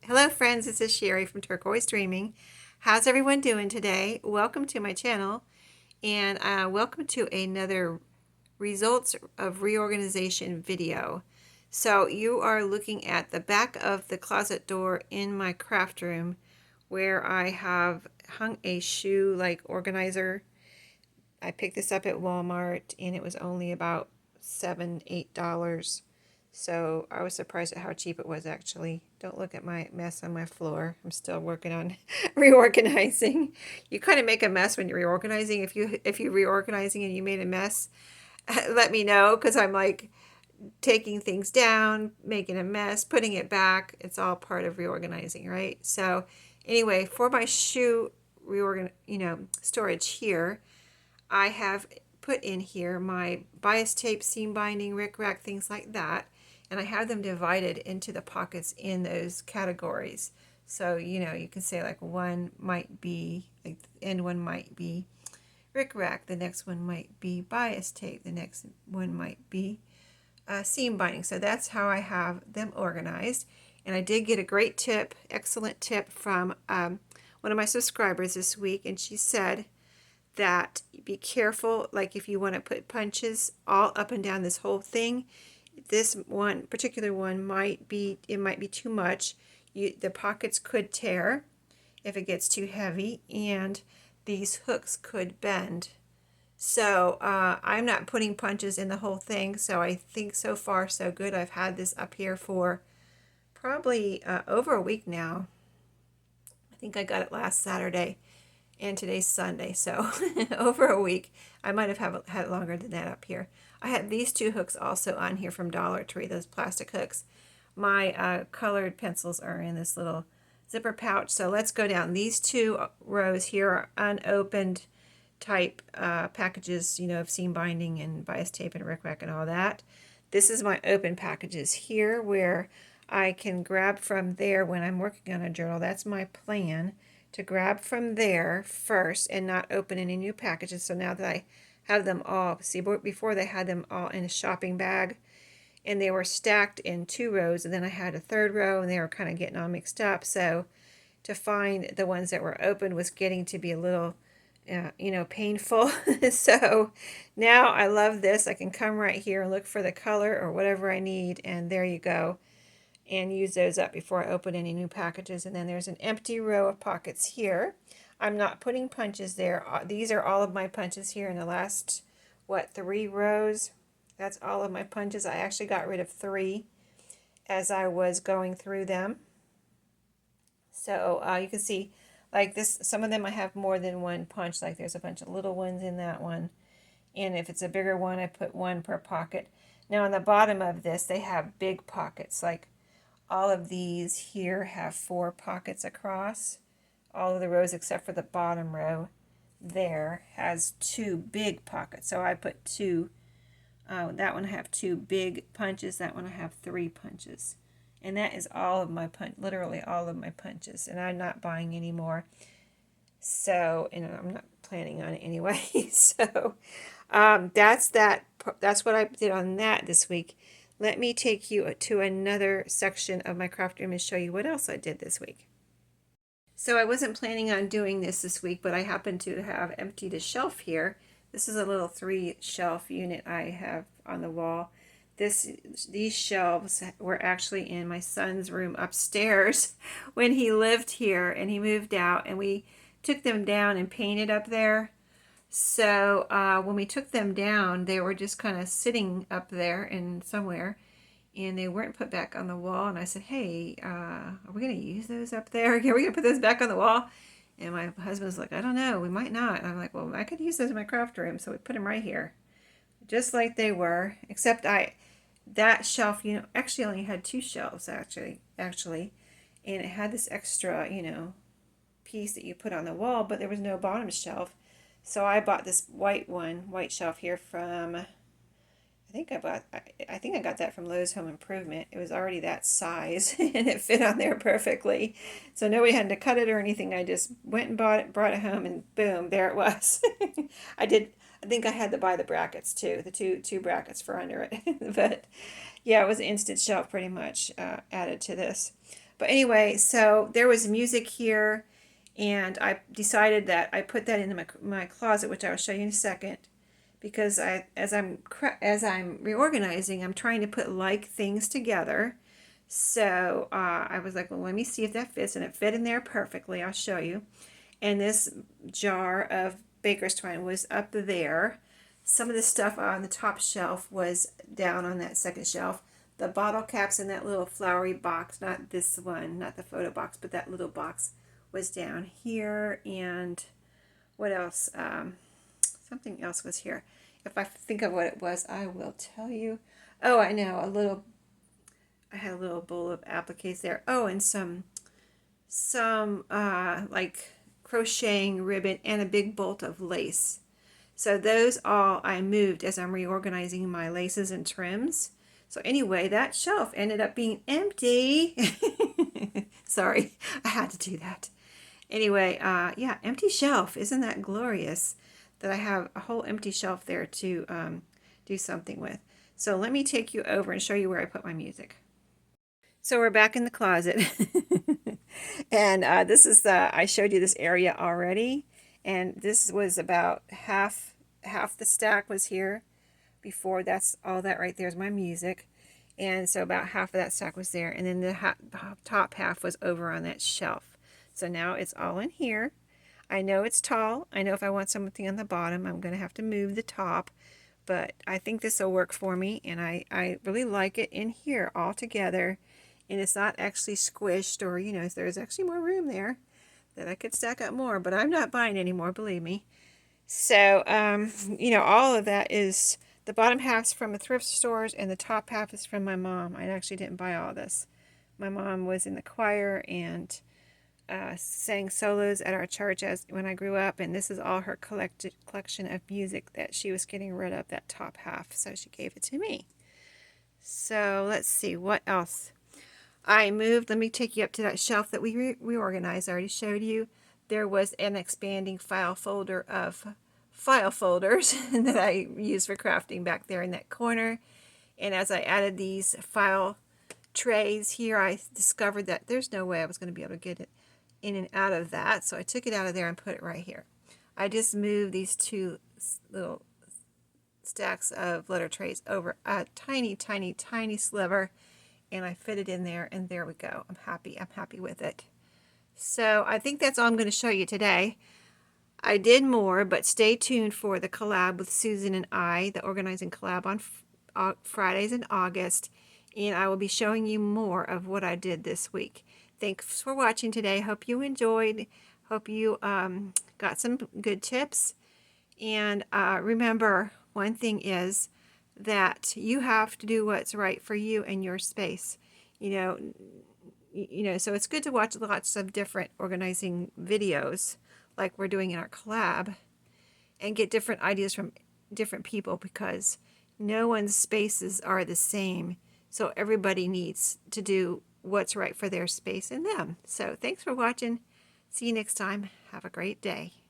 Hello friends, this is Sherry from Turquoise Dreaming. How's everyone doing today? Welcome to my channel and welcome to another results of reorganization video. So you are looking at the back of the closet door in my craft room where I have hung a shoe like organizer. I picked this up at Walmart and it was only about $7, $8. So I was surprised at how cheap it was actually. Don't look at my mess on my floor. I'm still working on reorganizing. You kind of make a mess when you're reorganizing. If you're reorganizing and you made a mess, let me know because I'm like taking things down, making a mess, putting it back. It's all part of reorganizing, right? So anyway, for my shoe storage here, I have put in here my bias tape, seam binding, rickrack, things like that. And I have them divided into the pockets in those categories. So, you can say like one might be, like the end one might be rickrack, the next one might be bias tape, the next one might be seam binding. So that's how I have them organized. And I did get a great tip, excellent tip from one of my subscribers this week. And she said that be careful, like if you want to put punches all up and down this whole thing, this one particular one might be too much. The pockets could tear if it gets too heavy, and these hooks could bend. So I'm not putting punches in the whole thing, so I think so far so good. I've had this up here for probably over a week now. I think I got it last Saturday and today's Sunday, so over a week. I might have had it longer than that up here. I had these two hooks also on here from Dollar Tree, those plastic hooks. My colored pencils are in this little zipper pouch, so let's go down. These two rows here are unopened type packages, of seam binding and bias tape and rickrack and all that. This is my open packages here where I can grab from there when I'm working on a journal. That's my plan, to grab from there first and not open any new packages. So now that I have them all, see, before they had them all in a shopping bag and they were stacked in two rows, and then I had a third row and they were kind of getting all mixed up. So to find the ones that were open was getting to be a little painful. So now I love this. I can come right here and look for the color or whatever I need, and there you go, and use those up before I open any new packages. And then there's an empty row of pockets here. I'm not putting punches there. These are all of my punches here in the last, 3 rows. That's all of my punches. I actually got rid of 3 as I was going through them. So you can see, like this, some of them I have more than one punch, like there's a bunch of little ones in that one. And if it's a bigger one, I put 1 per pocket. Now on the bottom of this, they have big pockets, like all of these here have 4 pockets across. All of the rows except for the bottom row there has 2 big pockets. So I put 2. That one I have 2 big punches. That one I have 3 punches. And that is all of my literally all of my punches. And I'm not buying any more. So, I'm not planning on it anyway. So that's that. That's what I did on that this week. Let me take you to another section of my craft room and show you what else I did this week. So I wasn't planning on doing this week, but I happen to have emptied a shelf here. This is a little 3 shelf unit I have on the wall. These shelves were actually in my son's room upstairs when he lived here, and he moved out, and we took them down and painted up there. So when we took them down, they were just kind of sitting up there and somewhere, and they weren't put back on the wall. And I said, hey, are we going to use those up there? Are we going to put those back on the wall? And my husband was like, I don't know, we might not. And I'm like, well, I could use those in my craft room. So we put them right here, just like they were, except that shelf, actually only had 2 shelves actually, and it had this extra, piece that you put on the wall, but there was no bottom shelf. So I bought this white shelf here from, I think I got that from Lowe's Home Improvement. It was already that size and it fit on there perfectly. So nobody had to cut it or anything. I just went and bought it, brought it home, and boom, there it was. I think I had to buy the brackets too, the two brackets for under it. But yeah, it was an instant shelf pretty much added to this. But anyway, so there was music here, and I decided that I put that into my closet, which I will show you in a second, because as I'm reorganizing, I'm trying to put like things together. So I was like, well, let me see if that fits, and it fit in there perfectly. I'll show you. And this jar of baker's twine was up there. Some of the stuff on the top shelf was down on that second shelf. The bottle caps in that little flowery box, not this one, not the photo box, but that little box was down here. And what else? Something else was here. If I think of what it was, I will tell you. Oh, I know, I had a little bowl of appliques there. Oh, and some like crocheting ribbon and a big bolt of lace. So those all I moved as I'm reorganizing my laces and trims. So anyway, that shelf ended up being empty. Sorry, I had to do that. Anyway, yeah, empty shelf. Isn't that glorious that I have a whole empty shelf there to do something with? So let me take you over and show you where I put my music. So we're back in the closet. And this is I showed you this area already. And this was about half the stack was here before. That's all that right there is my music. And so about half of that stack was there. And then the top half was over on that shelf. So now it's all in here. I know it's tall. I know if I want something on the bottom, I'm going to have to move the top. But I think this will work for me. And I really like it in here all together. And it's not actually squished, or, you know, there's actually more room there that I could stack up more. But I'm not buying any more, believe me. So, you know, all of that is, the bottom half's from the thrift stores and the top half is from my mom. I actually didn't buy all this. My mom was in the choir and sang solos at our church when I grew up, and this is all her collection of music that she was getting rid of, that top half, so she gave it to me. So let's see, what else? I moved, let me take you up to that shelf that we reorganized. I already showed you. There was an expanding file folder of file folders that I used for crafting back there in that corner. And as I added these file trays here, I discovered that there's no way I was going to be able to get it in and out of that. So I took it out of there and put it right here. I just moved these two little stacks of letter trays over a tiny, tiny, tiny sliver, and I fit it in there, and there we go. I'm happy with it. So I think that's all I'm going to show you today. I did more, but stay tuned for the collab with Susan and I, the organizing collab on Fridays in August, and I will be showing you more of what I did this week. Thanks for watching today. Hope you enjoyed. Hope you got some good tips. And remember, one thing is that you have to do what's right for you and your space. You know, so it's good to watch lots of different organizing videos like we're doing in our collab and get different ideas from different people, because no one's spaces are the same. So everybody needs to do what's right for their space and them. So thanks for watching. See you next time. Have a great day.